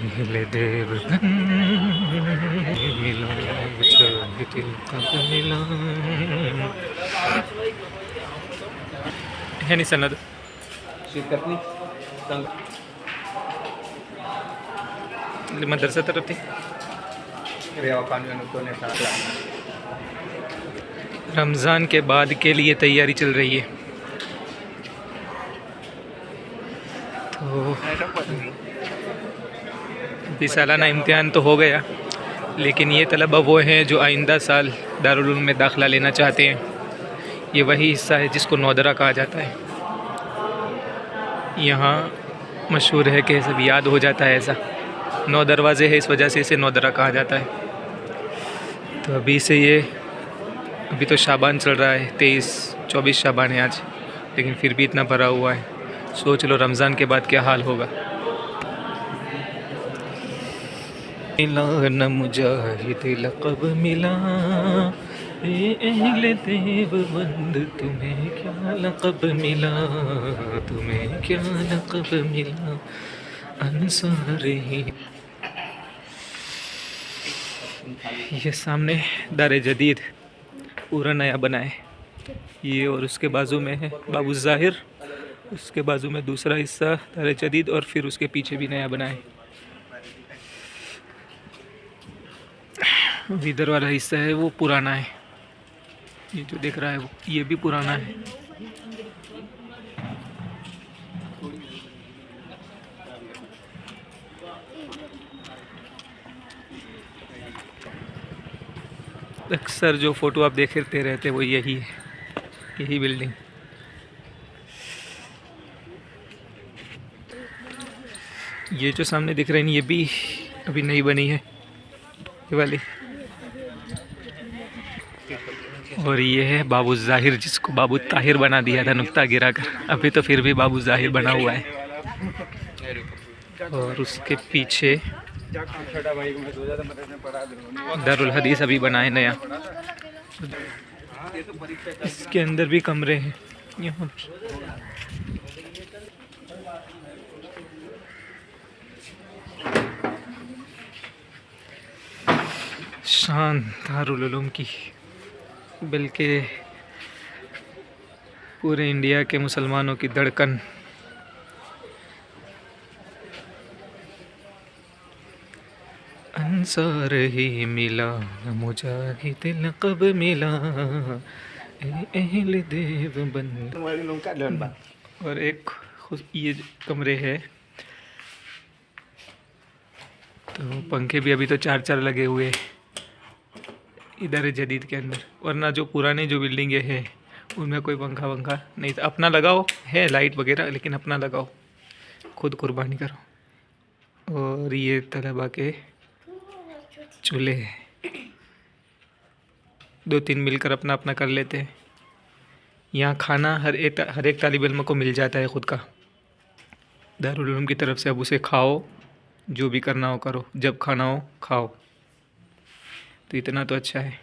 पहले देव मिला मुझे दिल कब मिला है नहीं सनद मदरसा तरफ थी। रमज़ान के बाद के लिए तैयारी चल रही है। तो अभी सालाना इम्तिहान तो हो गया, लेकिन ये तलबा वो हैं जो आइंदा साल दारुल उलूम में दाखिला लेना चाहते हैं। ये वही हिस्सा है जिसको नौदरा कहा जाता है। यहाँ मशहूर है कि सब याद हो जाता है, ऐसा 9 दरवाज़े हैं, इस वजह से इसे नौदरा कहा जाता है। तो अभी से ये अभी तो शाबान चल रहा है, 23-24 शाबान है आज, लेकिन फिर भी इतना भरा हुआ है। सोच लो रमज़ान के बाद क्या हाल होगा। मिला न मुजाहिद लक़ब मिला, अहले देवबंद तुम्हें क्या लक़ब मिला, तुम्हें क्या लक़ब मिला अंसारी। ये सामने दारे जदीद पूरा नया बना है ये, और उसके बाजू में है बाबू ज़ाहिर, उसके बाजू में दूसरा हिस्सा दारे जदीद, और फिर उसके पीछे भी नया बना है। इधर वाला हिस्सा है वो पुराना है, ये जो दिख रहा है वो ये भी पुराना है। अक्सर जो फ़ोटो आप देखते रहते वो यही है, यही बिल्डिंग। ये जो सामने दिख रही है ये भी अभी नई बनी है, ये वाली। और ये है बाबू ज़ाहिर, जिसको बाबू ताहिर बना दिया था नुक्ता गिरा कर, अभी तो फिर भी बाबू ज़ाहिर बना हुआ है। और उसके पीछे दारुल हदीस अभी बना है नया, इसके अंदर भी कमरे हैं यहाँ पर। शान दारुल उलूम की, बल्कि पूरे इंडिया के मुसलमानों की धड़कन। अंसार ही मिला मुजाहिद लक़ब मिला, अहले देवबंद। और एक ये कमरे है, तो पंखे भी अभी तो 4-4 लगे हुए इधर है जदीद के अंदर, वरना जो पुराने जो बिल्डिंगें हैं उनमें कोई पंखा वंखा नहीं था। अपना लगाओ है लाइट वगैरह, लेकिन अपना लगाओ, खुद कुर्बानी करो। और ये तलबा के चूल्हे हैं, 2-3 मिलकर अपना अपना कर लेते हैं। यहाँ खाना हर एक तालिब इल्म को मिल जाता है खुद का, दारुल उलूम की तरफ से। अब उसे खाओ, जो भी करना हो करो, जब खाना हो खाओ, तो इतना तो अच्छा है।